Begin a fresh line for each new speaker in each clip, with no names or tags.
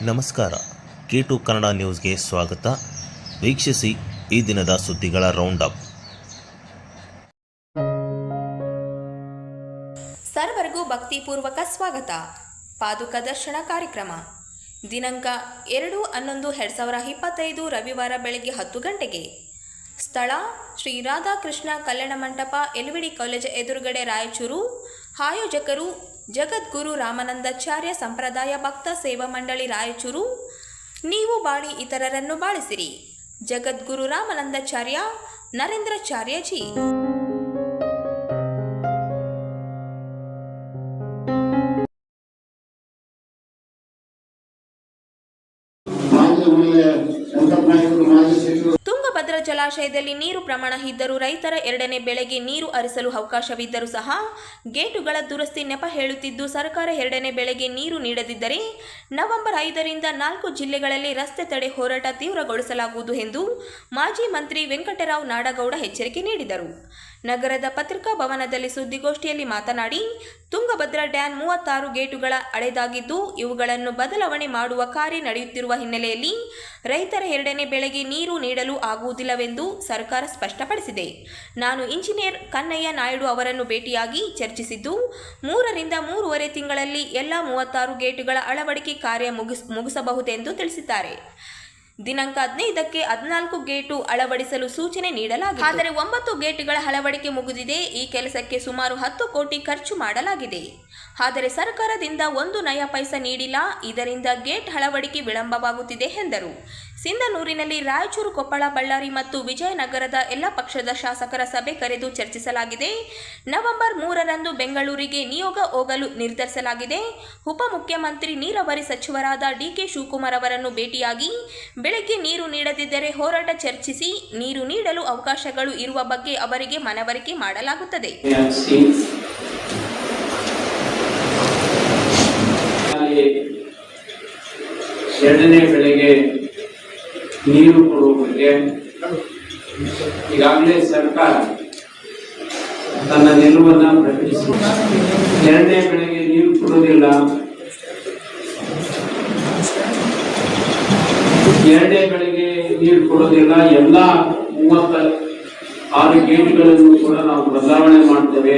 ನಮಸ್ಕಾರ. K2 ಕನ್ನಡ ನ್ಯೂಸ್ಗೆ ಸ್ವಾಗತ. ವೀಕ್ಷಿಸಿ ಈ ದಿನದ ಸುದ್ದಿಗಳ ರೌಂಡ್ ಅಪ್.
ಸರ್ವರಿಗೂ ಭಕ್ತಿಪೂರ್ವಕ ಸ್ವಾಗತ. ಪಾದುಕ ದರ್ಶನ ಕಾರ್ಯಕ್ರಮ ದಿನಾಂಕ 2/11/2025 ರವಿವಾರ ಬೆಳಗ್ಗೆ 10 ಗಂಟೆಗೆ. ಸ್ಥಳ ಶ್ರೀ ರಾಧಾಕೃಷ್ಣ ಕಲ್ಯಾಣ ಮಂಟಪ, ಎಲ್ವಿಡಿ ಕಾಲೇಜ್ ಎದುರುಗಡೆ, ರಾಯಚೂರು. ಆಯೋಜಕರು ಜಗದ್ಗುರು ರಾಮಾನಂದಾಚಾರ್ಯ ಸಂಪ್ರದಾಯ ಭಕ್ತ ಸೇವಾ ಮಂಡಳಿ, ರಾಯಚೂರು. ನೀವು ಬಾಳಿ ಇತರರನ್ನು ಬಾಳಿಸಿರಿ. ಜಗದ್ಗುರು ರಾಮಾನಂದಾಚಾರ್ಯ ನರೇಂದ್ರಾಚಾರ್ಯಜಿ. ತುಂಗಭದ್ರಾ ಜಲಾಶಯದಲ್ಲಿ ನೀರು ಪ್ರಮಾಣ ಇದ್ದರೂ ರೈತರ ಎರಡನೇ ಬೆಳೆಗೆ ನೀರು ಹರಿಸಲು ಅವಕಾಶವಿದ್ದರೂ ಸಹ ಗೇಟುಗಳ ದುರಸ್ತಿ ನೆಪ ಹೇಳುತ್ತಿದ್ದು, ಸರ್ಕಾರ ಎರಡನೇ ಬೆಳೆಗೆ ನೀರು ನೀಡದಿದ್ದರೆ ನವೆಂಬರ್ 5ರಿಂದ 4 ಜಿಲ್ಲೆಗಳಲ್ಲಿ ರಸ್ತೆ ತಡೆ ಹೋರಾಟ ತೀವ್ರಗೊಳಿಸಲಾಗುವುದು ಎಂದು ಮಾಜಿ ಮಂತ್ರಿ ವೆಂಕಟರಾವ್ ನಾಡಗೌಡ ಎಚ್ಚರಿಕೆ ನೀಡಿದರು. ನಗರದ ಪತ್ರಿಕಾ ಭವನದಲ್ಲಿ ಸುದ್ದಿಗೋಷ್ಠಿಯಲ್ಲಿ ಮಾತನಾಡಿ, ತುಂಗಭದ್ರಾ ಡ್ಯಾಂ 36 ಗೇಟುಗಳ ಹಳೆದಾಗಿದ್ದು, ಇವುಗಳನ್ನು ಬದಲಾವಣೆ ಮಾಡುವ ಕಾರ್ಯ ನಡೆಯುತ್ತಿರುವ ಹಿನ್ನೆಲೆಯಲ್ಲಿ ರೈತರ ಎರಡನೇ ಬೆಳೆಗೆ ನೀರು ನೀಡಲು ಆಗುವುದಿಲ್ಲವೆಂದು ಸರ್ಕಾರ ಸ್ಪಷ್ಟಪಡಿಸಿದೆ. ನಾನು ಇಂಜಿನಿಯರ್ ಕನ್ನಯ್ಯ ನಾಯ್ಡು ಅವರನ್ನು ಭೇಟಿಯಾಗಿ ಚರ್ಚಿಸಿದ್ದು, 3ರಿಂದ 3.5 ತಿಂಗಳಲ್ಲಿ ಎಲ್ಲ 36 ಗೇಟುಗಳ ಅಳವಡಿಕೆ ಕಾರ್ಯ ಮುಗಿಸಬಹುದೆಂದು ತಿಳಿಸಿದ್ದಾರೆ. ದಿನಾಂಕ 15ಕ್ಕೆ 14 ಗೇಟು ಅಳವಡಿಸಲು ಸೂಚನೆ ನೀಡಲಾಗಿದೆ. ಆದರೆ 9 ಗೇಟುಗಳ ಅಳವಡಿಕೆ ಮುಗಿದಿದೆ. ಈ ಕೆಲಸಕ್ಕೆ ಸುಮಾರು 10 ಕೋಟಿ ಖರ್ಚು ಮಾಡಲಾಗಿದೆ. ಆದರೆ ಸರ್ಕಾರದಿಂದ 1 ನಯ ಪೈಸಾ ನೀಡಿಲ್ಲ. ಇದರಿಂದ ಗೇಟ್ ಅಳವಡಿಕೆ ವಿಳಂಬವಾಗುತ್ತಿದೆ ಎಂದರು. ಸಿಂಧನೂರಿನಲ್ಲಿ ರಾಯಚೂರು, ಕೊಪ್ಪಳ, ಬಳ್ಳಾರಿ ಮತ್ತು ವಿಜಯನಗರದ ಎಲ್ಲ ಪಕ್ಷದ ಶಾಸಕರ ಸಭೆ ಕರೆದು ಚರ್ಚಿಸಲಾಗಿದೆ. ನವೆಂಬರ್ 3ರಂದು ಬೆಂಗಳೂರಿಗೆ ನಿಯೋಗ ಹೋಗಲು ನಿರ್ಧರಿಸಲಾಗಿದೆ. ಉಪಮುಖ್ಯಮಂತ್ರಿ ನೀರಾವರಿ ಸಚಿವರಾದ ಡಿ.ಕೆ. ಶಿವಕುಮಾರ್ ಅವರನ್ನು ಭೇಟಿಯಾಗಿ ಬೆಳಗ್ಗೆ ನೀರು ನೀಡದಿದ್ದರೆ ಹೋರಾಟ ಚರ್ಚಿಸಿ ನೀರು ನೀಡಲು ಅವಕಾಶಗಳು ಇರುವ ಬಗ್ಗೆ ಅವರಿಗೆ ಮನವರಿಕೆ ಮಾಡಲಾಗುತ್ತದೆ.
ಎರಡನೇ ಬೆಳೆಗೆ ನೀರು ಕೊಡುವ ಬಗ್ಗೆ ಈಗಾಗಲೇ ಸರ್ಕಾರ ತನ್ನ ನಿಲುವನ್ನು ಪ್ರಕಟಿಸಿದೆ. ಎರಡನೇ ಬೆಳೆಗೆ ನೀರು ಕೊಡುವುದಿಲ್ಲ, ಎರಡನೇ ಬೆಳೆಗೆ ನೀರು ಕೊಡೋದಿಲ್ಲ, ಎಲ್ಲ 36 ಗೇಟ್ಗಳನ್ನು ಕೂಡ ನಾವು ಬದಲಾವಣೆ ಮಾಡ್ತೇವೆ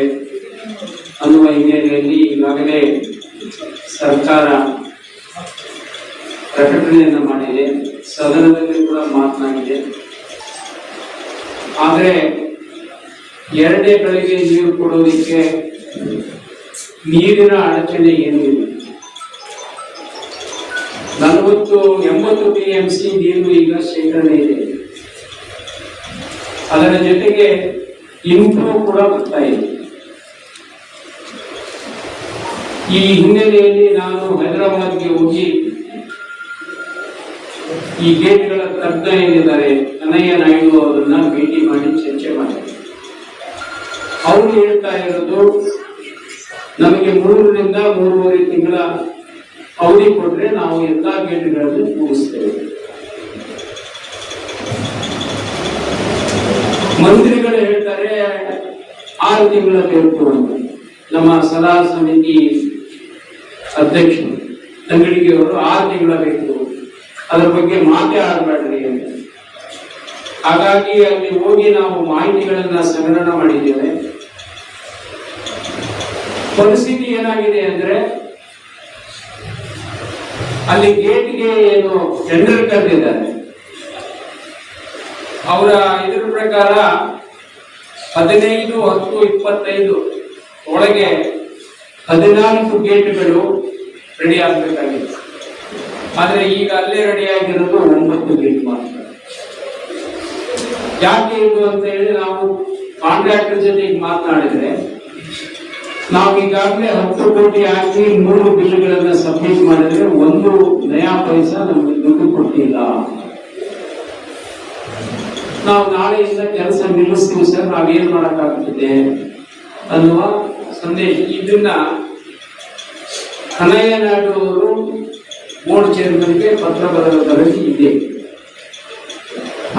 ಅನ್ನುವ ಹಿನ್ನೆಲೆಯಲ್ಲಿ ಈಗಾಗಲೇ ಸರ್ಕಾರ ಪ್ರಕಟಣೆಯನ್ನು ಮಾಡಿದೆ. ಸದನದಲ್ಲಿ ಕೂಡ ಮಾತನಾಡಿದೆ. ಆದರೆ ಎರಡನೇ ಬೆಳೆಗೆ ನೀರು ಕೊಡೋದಕ್ಕೆ ನೀರಿನ ಅಡಚಣೆ ಏನೂ ಇಲ್ಲ. 40-80 TMC ನೀರು ಈಗ ಶೇಖರಣೆ ಇದೆ. ಅದರ ಜೊತೆಗೆ ಇಂಪ್ರೂವ್ ಕೂಡ ಬರ್ತಾ ಇದೆ. ಈ ಹಿನ್ನೆಲೆಯಲ್ಲಿ ನಾನು ಹೈದರಾಬಾದ್ಗೆ ಹೋಗಿ ಈ ಗೇಟ್ಗಳ ತಜ್ಞ ಏನಿದ್ದಾರೆ ಕನ್ನಯ್ಯ ನಾಯ್ಡು ಅವರನ್ನ ಭೇಟಿ ಮಾಡಿ ಚರ್ಚೆ ಮಾಡಿದೆ. ಅವರು ಹೇಳ್ತಾ ಇರೋದು, ನಮಗೆ 3ರಿಂದ 3.5 ತಿಂಗಳ ಅವಧಿ ಕೊಟ್ರೆ ನಾವು ಎಲ್ಲಾ ಗೇಟ್ಗಳನ್ನು ಕೂಡಿಸ್ತೇವೆ. ಮಂತ್ರಿಗಳು ಹೇಳ್ತಾರೆ 6 ತಿಂಗಳ ಬೇಕು ಅಂತ. ನಮ್ಮ ಸಲಹಾ ಸಮಿತಿ ಅಧ್ಯಕ್ಷರು ತಂಗಡಿಗೆ ಅವರು 6 ತಿಂಗಳ ಬೇಕು, ಅದರ ಬಗ್ಗೆ ಮಾತೇ ಆಡಬೇಡ್ರಿ ಅಂತ. ಹಾಗಾಗಿ ಅಲ್ಲಿ ಹೋಗಿ ನಾವು ಮಾಹಿತಿಗಳನ್ನ ಸಂಗ್ರಹಣ ಮಾಡಿದ್ದೇವೆ. ಪರಿಸ್ಥಿತಿ ಏನಾಗಿದೆ ಅಂದ್ರೆ, ಅಲ್ಲಿ ಗೇಟ್ಗೆ ಏನು ಟೆಂಡರ್ ಕರೆದಿದ್ದಾರೆ, ಅವರ ಇದರ ಪ್ರಕಾರ 15-10-25 ಒಳಗೆ 14 ಗೇಟ್ಗಳು ರೆಡಿ ಆಗಬೇಕಾಗಿದೆ. ಆದ್ರೆ ಈಗ ಅಲ್ಲೇ ರೆಡಿ ಆಗಿರೋದು 9 ಗೇಟ್ ಮಾತ್ರ. ಯಾಕೆ ಇದು ಅಂತ ಹೇಳಿ ನಾವು ಕಾಂಟ್ರಾಕ್ಟರ್ ಜೊತೆಗೆ ಮಾತನಾಡಿದ್ರೆ, ನಾವು ಈಗಾಗಲೇ 10 ಕೋಟಿ ಹಾಕಿ 3 ಬಿಲ್ಗಳನ್ನ ಸಬ್ಮಿಟ್ ಮಾಡಿದ್ರೆ 1 ನಯಾ ಪೈಸಾ ನಮಗೆ ದುಡ್ಡು ಕೊಟ್ಟಿಲ್ಲ. ನಾವು ನಾಳೆಯಿಂದ ಕೆಲಸ ನಿಲ್ಲಿಸ್ತೀವಿ ಸರ್, ನಾವೇನ್ ಮಾಡಕ್ಕಾಗ್ತದೆ ಅನ್ನುವ ಸಂದೇಶ. ಇದನ್ನ ಕನ್ನಯ್ಯ ನಾಯ್ಡು ಅವರು ಬೋರ್ಡ್ ಚೇರ್ಮನ್ಗೆ ಪತ್ರ ಬರೆದಿದ್ದಾರೆ. ಇದೆ,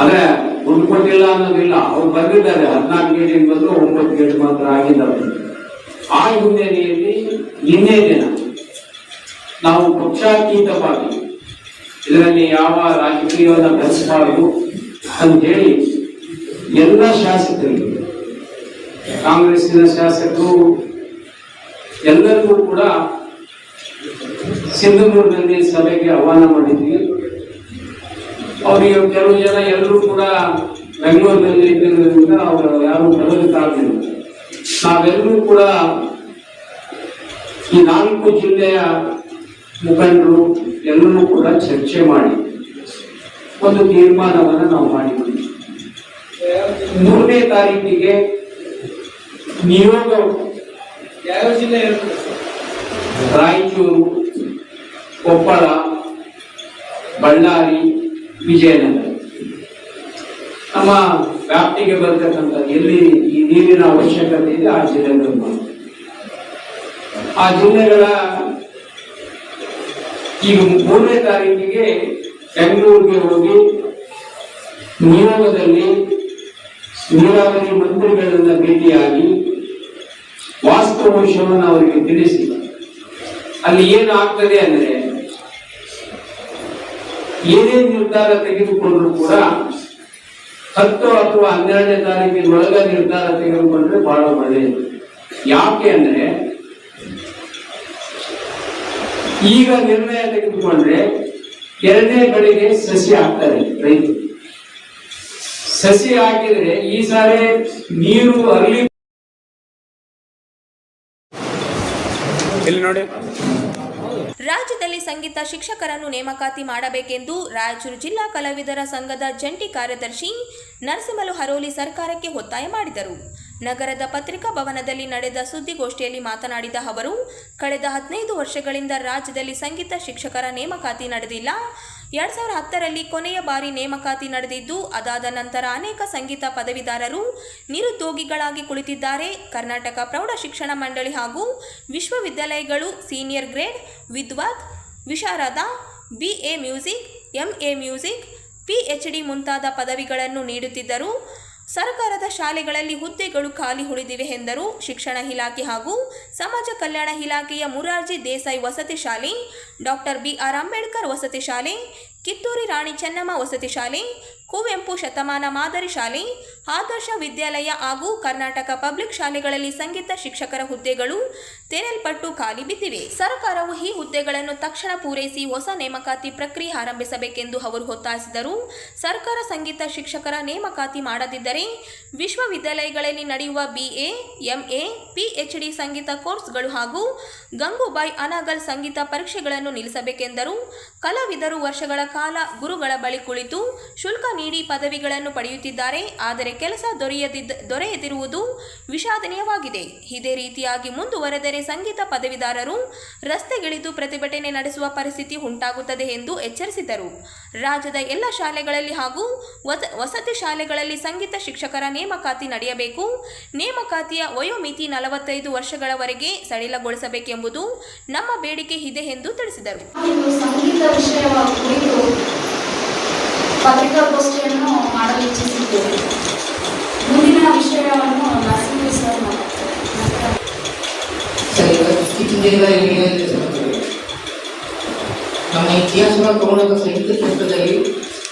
ಆದ್ರೆ ದುಡ್ಡು ಕೊಟ್ಟಿಲ್ಲ ಅನ್ನೋದಿಲ್ಲ. ಅವ್ರು ಬಂದಿದ್ದಾರೆ, 14 ಗೇಟಿಗೆ ಬಂದು 9 ಗೇಟ್ ಮಾತ್ರ ಆಗಿದ್ದಾರೆ. ಆ ಹಿನ್ನೆಲೆಯಲ್ಲಿ ನಿನ್ನೆ ದಿನ ನಾವು ಪಕ್ಷಾತೀತವಾಗಿ ಇದರಲ್ಲಿ ಯಾವ ರಾಜಕೀಯವನ್ನು ಬೆಳೆಸಬಾರದು ಅಂತೇಳಿ ಎಲ್ಲ ಶಾಸಕರಿಗೆ, ಕಾಂಗ್ರೆಸ್ಸಿನ ಶಾಸಕರು ಎಲ್ಲರಿಗೂ ಕೂಡ ಸಿಂಧನೂರಿನಲ್ಲಿ ಸಭೆಗೆ ಆಹ್ವಾನ ಮಾಡಿದ್ವಿ. ಅವರಿಗೆ ಕೆಲವು ಜನ ಎಲ್ಲರೂ ಕೂಡ ಬೆಂಗಳೂರಿನಲ್ಲಿ ಇದ್ದಿರೋದ್ರಿಂದ ಅವರು ಯಾರು ಬರೋದಕ್ಕಾಗಲಿಲ್ಲ. ನಾವೆಲ್ಲರೂ ಕೂಡ ಈ 4 ಜಿಲ್ಲೆಯ ಮುಖಂಡರು ಎಲ್ಲರೂ ಕೂಡ ಚರ್ಚೆ ಮಾಡಿ ಒಂದು ತೀರ್ಮಾನವನ್ನು ನಾವು ಮಾಡಿದ್ವಿ. 3ನೇ ತಾರೀಕಿಗೆ ನಿಯೋಗ ಯಾವ ಜಿಲ್ಲೆ ಇರುತ್ತೆ? ರಾಯಚೂರು, ಕೊಪ್ಪಳ, ಬಳ್ಳಾರಿ, ವಿಜಯನಗರ ನಮ್ಮ ವ್ಯಾಪ್ತಿಗೆ ಬರ್ತಕ್ಕಂಥ ಎಲ್ಲಿ ಈ ನೀರಿನ ಅವಶ್ಯಕತೆ ಇದೆ ಆ ಜಿಲ್ಲೆಗಳು. ಆ ಜಿಲ್ಲೆಗಳ ಈಗ 3ನೇ ತಾರೀಕಿಗೆ ಬೆಂಗಳೂರಿಗೆ ಹೋಗಿ ನಿಯೋಗದಲ್ಲಿ ನೀರಾವರಿ ಮಂತ್ರಿಗಳನ್ನ ಭೇಟಿಯಾಗಿ ವಾಸ್ತವಾಂಶವನ್ನು ಅವರಿಗೆ ತಿಳಿಸಿ ಅಲ್ಲಿ ಏನು ಆಗ್ತದೆ ಅಂದ್ರೆ ಏನೇ ನಿರ್ಧಾರ ತೆಗೆದುಕೊಂಡ್ರು ಕೂಡ 10 ಅಥವಾ 12ನೇ ತಾರೀಕಿನೊಳಗ ನಿರ್ಧಾರ ತೆಗೆದುಕೊಂಡ್ರೆ ಬಹಳ ಒಳ್ಳೆಯದು. ಯಾಕೆ ಅಂದ್ರೆ ಈಗ ನಿರ್ಣಯ ತೆಗೆದುಕೊಂಡ್ರೆ 2ನೇ ಬೆಳೆಗೆ ಸಸಿ ಹಾಕ್ತಾರೆ ರೈತರು. ಸಸಿ ಹಾಕಿದ್ರೆ ಈ ಸಾರಿ ನೀರು ಅರಳಿ ನೋಡಿ.
ರಾಜ್ಯದಲ್ಲಿ ಸಂಗೀತ ಶಿಕ್ಷಕರನ್ನು ನೇಮಕಾತಿ ಮಾಡಬೇಕೆಂದು ರಾಯಚೂರು ಜಿಲ್ಲಾ ಕಲಾವಿದರ ಸಂಘದ ಜಂಟಿ ಕಾರ್ಯದರ್ಶಿ ನರಸಿಂಹಲು ಹರೋಲಿ ಸರ್ಕಾರಕ್ಕೆ ಒತ್ತಾಯ ಮಾಡಿದರು. ನಗರದ ಪತ್ರಿಕಾ ಭವನದಲ್ಲಿ ನಡೆದ ಸುದ್ದಿಗೋಷ್ಠಿಯಲ್ಲಿ ಮಾತನಾಡಿದ ಅವರು, ಕಳೆದ 15 ವರ್ಷಗಳಿಂದ ರಾಜ್ಯದಲ್ಲಿ ಸಂಗೀತ ಶಿಕ್ಷಕರ ನೇಮಕಾತಿ ನಡೆದಿಲ್ಲ. 2010ರಲ್ಲಿ ಕೊನೆಯ ಬಾರಿ ನೇಮಕಾತಿ ನಡೆದಿದ್ದು, ಅದಾದ ನಂತರ ಅನೇಕ ಸಂಗೀತ ಪದವೀಧರರು ನಿರುದ್ಯೋಗಿಗಳಾಗಿ ಕುಳಿತಿದ್ದಾರೆ. ಕರ್ನಾಟಕ ಪ್ರೌಢ ಶಿಕ್ಷಣ ಮಂಡಳಿ ಹಾಗೂ ವಿಶ್ವವಿದ್ಯಾಲಯಗಳು senior grade, Vidwat, Visharada, BA music, MA music, PhD ಮುಂತಾದ ಪದವಿಗಳನ್ನು ನೀಡುತ್ತಿದ್ದರು. ಸರ್ಕಾರದ ಶಾಲೆಗಳಲ್ಲಿ ಹುದ್ದೆಗಳು ಖಾಲಿ ಉಳಿದಿವೆ ಎಂದರು. ಶಿಕ್ಷಣ ಇಲಾಖೆ ಹಾಗೂ ಸಮಾಜ ಕಲ್ಯಾಣ ಇಲಾಖೆಯ ಮುರಾರ್ಜಿ ದೇಸಾಯಿ ವಸತಿ ಶಾಲೆ, ಡಾಕ್ಟರ್ BR ಅಂಬೇಡ್ಕರ್ ವಸತಿ ಶಾಲೆ, ಕಿತ್ತೂರಿ ರಾಣಿ ಚೆನ್ನಮ್ಮ ವಸತಿ ಶಾಲೆ, ಕುವೆಂಪು ಶತಮಾನ ಮಾದರಿ ಶಾಲೆ, ಆದರ್ಶ ವಿದ್ಯಾಲಯ ಹಾಗೂ ಕರ್ನಾಟಕ ಪಬ್ಲಿಕ್ ಶಾಲೆಗಳಲ್ಲಿ ಸಂಗೀತ ಶಿಕ್ಷಕರ ಹುದ್ದೆಗಳು ತೆರೆಯಲ್ಪಟ್ಟು ಖಾಲಿ ಬಿದ್ದಿವೆ. ಸರ್ಕಾರವು ಈ ಹುದ್ದೆಗಳನ್ನು ತಕ್ಷಣ ಪೂರೈಸಿ ಹೊಸ ನೇಮಕಾತಿ ಪ್ರಕ್ರಿಯೆ ಆರಂಭಿಸಬೇಕೆಂದು ಅವರು ಒತ್ತಾಯಿಸಿದರು. ಸರ್ಕಾರ ಸಂಗೀತ ಶಿಕ್ಷಕರ ನೇಮಕಾತಿ ಮಾಡದಿದ್ದರೆ ವಿಶ್ವವಿದ್ಯಾಲಯಗಳಲ್ಲಿ ನಡೆಯುವ BA, MA, PhD ಸಂಗೀತ ಕೋರ್ಸ್ಗಳು ಹಾಗೂ ಗಂಗೂಬಾಯಿ ಅನಾಗಲ್ ಸಂಗೀತ ಪರೀಕ್ಷೆಗಳನ್ನು ನಿಲ್ಲಿಸಬೇಕೆಂದರು. ಕಲಾವಿದರು ವರ್ಷಗಳ ಕಾಲ ಗುರುಗಳ ಬಳಿ ಕುಳಿತು ಶುಲ್ಕ ನೀಡಿ ಪದವಿಗಳನ್ನು ಪಡೆಯುತ್ತಿದ್ದಾರೆ. ಆದರೆ ಕೆಲಸ ದೊರೆಯದಿರುವುದು ವಿಷಾದನೀಯವಾಗಿದೆ. ಇದೇ ರೀತಿಯಾಗಿ ಮುಂದುವರೆದರೆ ಸಂಗೀತ ಪದವೀಧರರು ರಸ್ತೆಗಿಳಿದು ಪ್ರತಿಭಟನೆ ನಡೆಸುವ ಪರಿಸ್ಥಿತಿ ಉಂಟಾಗುತ್ತದೆ ಎಂದು ಎಚ್ಚರಿಸಿದರು. ರಾಜ್ಯದ ಎಲ್ಲ ಶಾಲೆಗಳಲ್ಲಿ ಹಾಗೂ ವಸತಿ ಶಾಲೆಗಳಲ್ಲಿ ಸಂಗೀತ ಶಿಕ್ಷಕರ ನೇಮಕಾತಿ ನಡೆಯಬೇಕು. ನೇಮಕಾತಿಯ ವಯೋಮಿತಿ 45 ವರ್ಷಗಳವರೆಗೆ ಸಡಿಲಗೊಳಿಸಬೇಕೆಂಬುದು ನಮ್ಮ ಬೇಡಿಕೆ ಇದೆ ಎಂದು ತಿಳಿಸಿದರು.
ಸಂಗೀತ ವಿಷಯವಾಗಿ ಕುರಿತು ಪತ್ರಿಕಾಗೋಷ್ಠಿಯನ್ನು ಮಾಡಲು ಇಚ್ಛಿಸಿದ್ದೇವೆ. ಮುಂದಿನ ವಿಷಯವನ್ನು ನರಸಿಂಹ ಸರ್
ನಮ್ಮ ಇತಿಹಾಸದ ತಗೊಂಡ ಸಂಗೀತ ಕ್ಷೇತ್ರದಲ್ಲಿ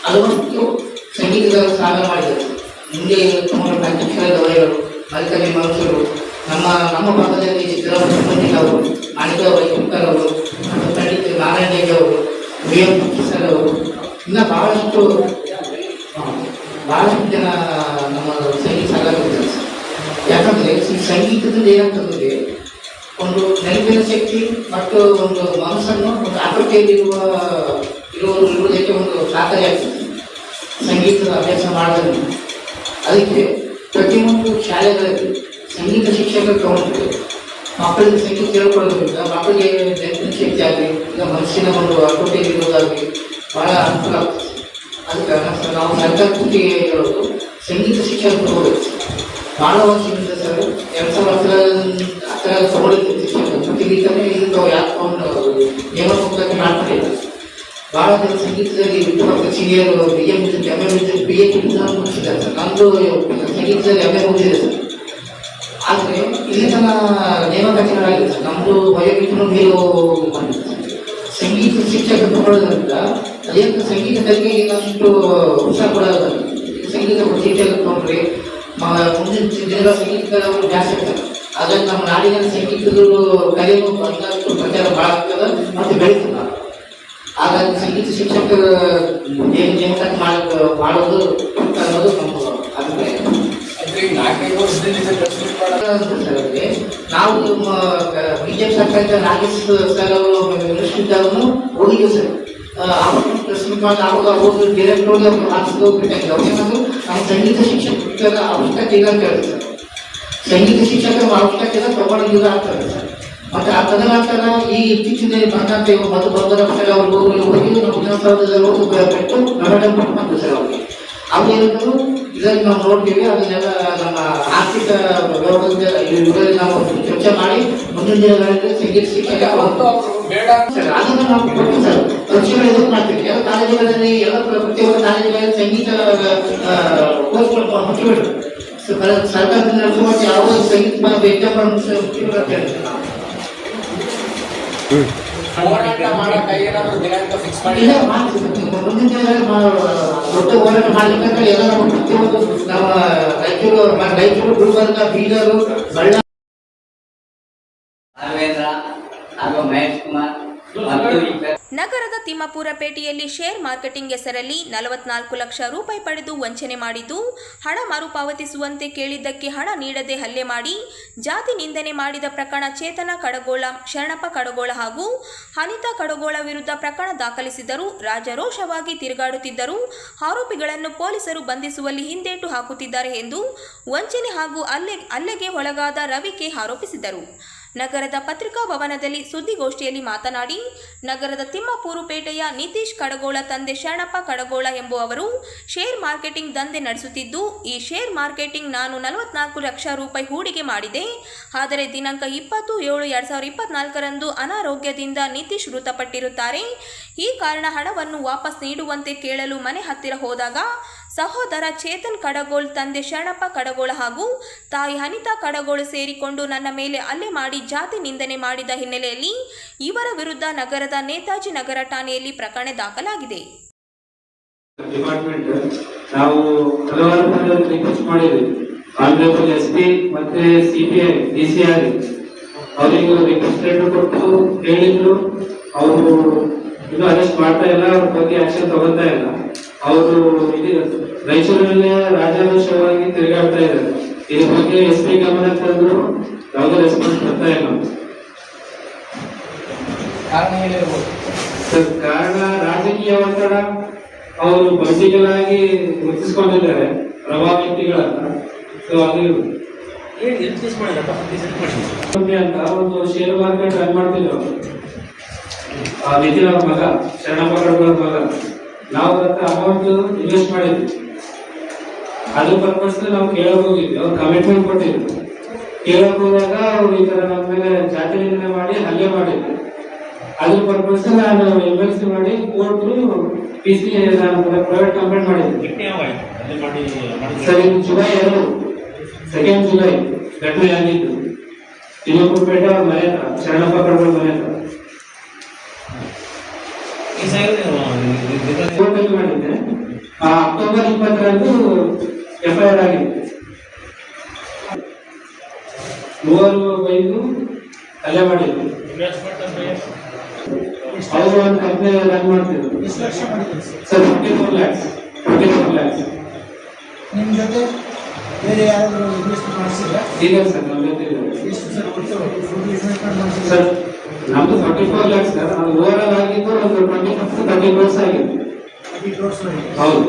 ಹಲವಷ್ಟು ಸಂಗೀತಗಾರ ಸಾಧನೆ ಮಾಡಿದರು. ಮುಂದೆ ತಗೊಂಡ ದವರೆಗಳು, ಮಲ್ಕವಿ ಮಹರ್ಷಿಗಳು, ನಮ್ಮ ಭಾಗದಲ್ಲಿ ಸಿದ್ದರಾಮಯ್ಯ ಅವರು, ಮಾಣಿಕ ವೈಕುಂಠರ್ ಅವರು, ಪಂಡಿತ ನಾರಾಯಣ ರೆಡ್ಡಿ ಅವರು, VM ಸರ್ ಅವರು, ಇನ್ನು ಬಹಳಷ್ಟು ಜನ ನಮ್ಮ ಸಂಗೀತ ಸಾಧಕರಿದ್ದಾರೆ. ಯಾಕಂದರೆ ಈ ಸಂಗೀತದಿಂದ ಏನಾಗ್ತದೆ, ಒಂದು ನೆನಪಿನ ಶಕ್ತಿ ಮತ್ತು ಒಂದು ಮನಸ್ಸನ್ನು ಒಂದು ಇರುವುದಕ್ಕೆ ಒಂದು ಸಹಕಾರಿಯಾಗ್ತದೆ ಸಂಗೀತದ ಅಭ್ಯಾಸ ಮಾಡೋದ್ರಿಂದ. ಅದಕ್ಕೆ ಪ್ರತಿಯೊಂದು ಶಾಲೆಗಳಲ್ಲಿ ಸಂಗೀತ ಶಿಕ್ಷಕರು ತಗೊಂಡು ಮಕ್ಕಳಿಗೆ ಸಂಗೀತ ಕೇಳ್ಕೊಳ್ಳೋದ್ರಿಂದ ಮಕ್ಕಳಿಗೆ ನೆನಪಿನ ಶಕ್ತಿ ಆಗಲಿ, ಈಗ ಮನಸ್ಸಿನ ಒಂದು ಇರುವುದಾಗಲಿ ಭಾಳ ಅನುಕೂಲ ಆಗ್ತದೆ. ಅದಕ್ಕೆ ನಾವು ಸರ್ಕಾರ ಕೂಟಿಗೆ ಹೇಳೋದು ಸಂಗೀತ ಶಿಕ್ಷಕ ತಗೋಬೇಕು. ಭಾಳ ವರ್ಷದಿಂದ ಸರ್ 2010 ತಗೊಳ್ಳಿದ್ದು ಶಿಕ್ಷಕರಿದ್ದಾನೆ. ಈಗ ಯಾಕೆ ಒಂದು ನೇಮಕಾತಿ ಮಾಡ್ಕೊಂಡಿಲ್ಲ. ಭಾಳ ಜನ ಸಂಗೀತದಲ್ಲಿ senior BA music, MA music, PhD ಮುಗಿಸಿದ್ದಾರೆ ಸರ್. ನಮ್ಮದು ಸಂಗೀತದಲ್ಲಿ MA ಮುಗಿದಿದೆ ಸರ್. ಆದರೆ ಇಲ್ಲಿ ತನ ನೇಮಕಾತಿಗಳಾಗಿದೆ ಸರ್. ನಮ್ಮದು ವಯೋಮಿತಿನೂ ಮೀರು ಸಂಗೀತ ಶಿಕ್ಷಕ ತಗೊಳ್ಳೋದ್ರಿಂದ ಅದೇನು ಸಂಗೀತದಲ್ಲಿ ಇನ್ನೊಂದು ಉತ್ಸಾಹ ಕೊಡೋದು. ಸಂಗೀತ ಶಿಕ್ಷಕ ತಗೊಂಡ್ರಿ ಮುಂದಿನ ದಿನಗಳ ಸಂಗೀತದವರು ಜಾಸ್ತಿ ಇರ್ತಾರೆ. ಹಾಗಾಗಿ ನಮ್ಮ ನಾಡಿನ ಸಂಗೀತದ ಕಲೆಯೂ ಬಂದಷ್ಟು ಪ್ರಚಾರ ಭಾಳ ಆಗ್ತದೆ ಮತ್ತು ಬೆಳೀತದೆ. ಹಾಗಾಗಿ ಸಂಗೀತ ಶಿಕ್ಷಕರ ನೇಮಕ ಮಾಡೋದು ಅನ್ನೋದು ನಮ್ಮ ಅಭಿಪ್ರಾಯ. ನಾವು ಬಿಜೆಪಿ ಸರ್ಕಾರದ ನಾಗೇಶ್ ಸರ್ ಅವರು ಮಿನಿಸ್ಟರ್ ಹೋಗಿದ್ವಿ ಸರ್. ಅವಾಗ ಹೋಗಿ ಡೈರೆಕ್ಟರ್ ಹಾಕಿಸ್ಕೋಬೇಕಾಗಿದೆ. ಅವ್ರೇನಾದ್ರು ನಮ್ಮ ಸಂಗೀತ ಶಿಕ್ಷಕರ ಅವಶ್ಯಕತೆ ಇಲ್ಲ ಅಂತ ಹೇಳಿ ಸರ್. ಸಂಗೀತ ಶಿಕ್ಷಕರ ಅವಶ್ಯಕತೆ ಇಲ್ಲ ತಗೊಂಡಿಲ್ಲ ಆಗ್ತದೆ ಸರ್. ಮತ್ತೆ ಆ ತದನಂತರ ಈ ಇತ್ತೀಚಿನ ಬಂದಂತ ಮತ್ತು ಬಂದರ ಅವರು ಹೋಗಿ ನಾವು ವಿಧಾನಸೌಧದಲ್ಲಿ ಹೋಗಿ ಬಿಟ್ಟು ಮೆಮೊರಂಡಮ್ ಬಂತು ಸರ್ ಅವ್ರಿಗೆ. ಅವೇನಾದ್ರು ಇದನ್ನು ನಾವು ನೋಡ್ತೀವಿ. ಅದನ್ನೆಲ್ಲ ನಮ್ಮ ಆರ್ಥಿಕ ವ್ಯವಹಾರದಲ್ಲಿ ನಾವು ಚರ್ಚೆ ಮಾಡಿ ಮುಂದಿನ ದಿನಗಳಲ್ಲಿ ಸಂಗೀತ ಶಿಕ್ಷಕ ಸರ್ ಅದನ್ನು ನಾವು ಕೊಟ್ಟು ಸರ್ ಪರೀಕ್ಷೆಗಳು ಎದುರು ಮಾಡ್ತೀವಿ. ಎಲ್ಲ ಕಾಲೇಜುಗಳಲ್ಲಿ ಎಲ್ಲ ಪ್ರತಿಯೊಂದು ಕಾಲೇಜುಗಳಲ್ಲಿ ಸಂಗೀತ ಕೋರ್ಸ್ಗಳು ಮುಚ್ಚಿಬಿಟ್ರು. ಸರ್ಕಾರದಿಂದ ನಡೆಸುವಂತೆ ಯಾವುದೇ ಸಂಗೀತ ಎಕ್ಸಾಮ್ ಮುಚ್ಚಿಬಿಟ್ಟು ಅಂತ ಹೇಳ್ತೀವಿ ನಾವು. ಇಲ್ಲ ಮಾಡ್ತೀವಿ. ಮುಂದಿನ ದಿನಗಳಲ್ಲಿ ದೊಡ್ಡ ಹೋರಾಟ ಮಾಡ್ಲಿಕ್ಕೆ ಎಲ್ಲ ನಾವು ಪ್ರತಿಯೊಂದು ನಮ್ಮ ರಾಯಚೂರು ಗುಲ್ಬರ್ಗ ಬೀದರು ಬಳ್ಳಾರಿ
ಹಾಗೂ ಮಹೇಶ್ ಕುಮಾರ್
ನಗರದ ತಿಮ್ಮಾಪುರಪೇಟೆಯಲ್ಲಿ ಶೇರ್ ಮಾರ್ಕೆಟಿಂಗ್ ಹೆಸರಲ್ಲಿ 44 ಲಕ್ಷ ರೂಪಾಯಿ ಪಡೆದು ವಂಚನೆ ಮಾಡಿದ್ದು, ಹಣ ಮರುಪಾವತಿಸುವಂತೆ ಕೇಳಿದ್ದಕ್ಕೆ ಹಣ ನೀಡದೆ ಹಲ್ಲೆ ಮಾಡಿ ಜಾತಿ ನಿಂದನೆ ಮಾಡಿದ ಪ್ರಕರಣ ಚೇತನ ಕಡಗೋಳ, ಶರಣಪ್ಪ ಕಡಗೋಳ ಹಾಗೂ ಅನಿತಾ ಕಡಗೋಳ ವಿರುದ್ಧ ಪ್ರಕರಣ ದಾಖಲಿಸಿದರೂ ರಾಜರೋಷವಾಗಿ ತಿರುಗಾಡುತ್ತಿದ್ದರೂ ಆರೋಪಿಗಳನ್ನು ಪೊಲೀಸರು ಬಂಧಿಸುವಲ್ಲಿ ಹಿಂದೇಟು ಹಾಕುತ್ತಿದ್ದಾರೆ ಎಂದು ವಂಚನೆ ಹಾಗೂ ಹಲ್ಲೆಗೆ ಒಳಗಾದ ರವಿ ಕೆ ಆರೋಪಿಸಿದರು. ನಗರದ ಪತ್ರಿಕಾ ಭವನದಲ್ಲಿ ಸುದ್ದಿಗೋಷ್ಠಿಯಲ್ಲಿ ಮಾತನಾಡಿ, ನಗರದ ತಿಮ್ಮಾಪುರಪೇಟೆಯ ನಿತೀಶ್ ಕಡಗೋಳ ತಂದೆ ಶರಣಪ್ಪ ಕಡಗೋಳ ಎಂಬುವವರು ಶೇರ್ ಮಾರ್ಕೆಟಿಂಗ್ ದಂಧೆ ನಡೆಸುತ್ತಿದ್ದು, ಈ ಶೇರ್ ಮಾರ್ಕೆಟಿಂಗ್ ನಾನು 44 ಲಕ್ಷ ರೂಪಾಯಿ ಹೂಡಿಕೆ ಮಾಡಿದೆ. ಆದರೆ ದಿನಾಂಕ 20/7/2024 ಅನಾರೋಗ್ಯದಿಂದ ನಿತೀಶ್ ಮೃತಪಟ್ಟಿರುತ್ತಾರೆ. ಈ ಕಾರಣ ಹಣವನ್ನು ವಾಪಸ್ ನೀಡುವಂತೆ ಕೇಳಲು ಮನೆ ಹತ್ತಿರ ಹೋದಾಗ ಸಹೋದರ ಚೇತನ್ ಕಡಗೋಳ್, ತಂದೆ ಶರಣಪ್ಪ ಕಡಗೋಳ ಹಾಗೂ ತಾಯಿ ಅನಿತಾ ಕಡಗೋಳ ಸೇರಿಕೊಂಡು ನನ್ನ ಮೇಲೆ ಹಲ್ಲೆ ಮಾಡಿ ಜಾತಿ ನಿಂದನೆ ಮಾಡಿದ ಹಿನ್ನೆಲೆಯಲ್ಲಿ ಇವರ ವಿರುದ್ಧ ನಗರದ ನೇತಾಜಿ ನಗರ ಠಾಣೆಯಲ್ಲಿ ಪ್ರಕರಣ ದಾಖಲಾಗಿದೆ.
ಡಿಪಾರ್ಟ್ಮೆಂಟ್ ನಾವು ಹಲವಾರು ರಿಕ್ವೆಸ್ಟ್ ಮಾಡಿದ್ವಿ. ಆನರೇಬಲ್ SP ಮತ್ತೆ CBI DCR ಅವರಿಗೆ ರಿಕ್ವೆಸ್ಟ್ ಲೆಟರ್ ಕೊಟ್ಟು ಹೇಳಿದ್ರು. ಅವರು ಇನ್ನೂ ಅರೆಸ್ಟ್ ಮಾಡ್ತಾ ಇಲ್ಲ, ಅವ್ರ ಬಗ್ಗೆ ಆಕ್ಷನ್ ತಗೋತಾ ಇಲ್ಲ. ಅವರು ರಾಯಚೂರಿನಲ್ಲಿ ರಾಜಾರೋಷವಾಗಿ ತಿರುಗಾಡ್ತಾ ಇದ್ದಾರೆ. ಇದ್ರ ಬಗ್ಗೆ SP ಗಮನ ತಂದ್ರು, ಯಾವುದೇ ರೆಸ್ಪಾನ್ಸ್ ಬರ್ತಾ ಇಲ್ಲ. ಕಾರಣ ರಾಜಕೀಯ ಒತ್ತಡ. ಅವರು ಬಂಡಿಗಳಾಗಿ ಗುರುತಿಸಿಕೊಂಡಿದ್ದಾರೆ ಪ್ರಭಾವ ವ್ಯಕ್ತಿಗಳನ್ನ. ಸೊ ಅದು ಅಂತ ಒಂದು ಶೇರ್ ಮಾರ್ಕೆಟ್ ರನ್ ಮಾಡ್ತಿದ್ರು. ನಿತಿನ್ ಅವ್ರ ಮಗ, ಶರಣಪ್ಪ ಕಡಗೋಳ ಮಗ. ನಾವು ಅದಕ್ಕೆ ಅಮೌಂಟ್ ಇನ್ವೆಸ್ಟ್ ಮಾಡಿದ್ವಿ. ಅದ್ರ ಪರ್ಪಸ್ ನಾವು ಕೇಳಕ್ ಹೋಗಿದ್ವಿ. ಅವ್ರು ಕಮಿಟ್ಮೆಂಟ್ ಕೊಟ್ಟಿದ್ರು. ಕೇಳಕ್ ಹೋದಾಗ ಅವ್ರು ಈ ತರ ನಮ್ಮ ಮೇಲೆ ಜಾತಿ ನಿಂದನೆ ಮಾಡಿ ಹಲ್ಲೆ ಮಾಡಿದ್ರು. ಅದ್ರ ಪರ್ಪಸ್ ನಾನು MLC ಮಾಡಿ ಕೋರ್ಟ್ PC ನಾನು ಪ್ರೈವೇಟ್ ಕಂಪ್ಲೇಂಟ್ ಮಾಡಿದ್ದೆ ಸರ್. ಇದು ಜುಲೈ 2 ಜುಲೈ ಘಟನೆ ಆಗಿದ್ದು ತಿಮ್ಮಾಪುರಪೇಟೆ ಅವ್ರ ಮನೆ ಹತ್ರ, ಶರಣಪ್ಪ ಕಡಗೋಳ ಮನೆ ಹತ್ರ ಕೋರ್ಟಲ್ಲಿ ಮಾಡಿದ್ದೆ. ಅಕ್ಟೋಬರ್ 20ರಂದು FIR ಆಗಿದೆ. 3 ಬೈದು ಹಲ್ಲೆ ಮಾಡಿದ್ರು. ಅವರು ಒಂದು ಕಂಪ್ನಿ ರನ್ ಮಾಡ್ತಿದ್ರು ಸರ್. 24 lakhs.
ನಿಮ್ಮ ಜೊತೆ ಬೇರೆ ಯಾರಾದರೂ ಇನ್ವೆಸ್ಟ್ ಮಾಡಿಸಿಲ್ಲ?
ಇಲ್ಲ ಸರ್, ನಮ್ಮ ಜೊತೆ ಸರ್ ನಮ್ದು 44 lakhs ಸರ್. ಅದು ಓವರ್ ಆಲ್ ಆಗಿದ್ದು ಒಂದು 20-30 crores ಆಗಿದೆ. ಹೌದು.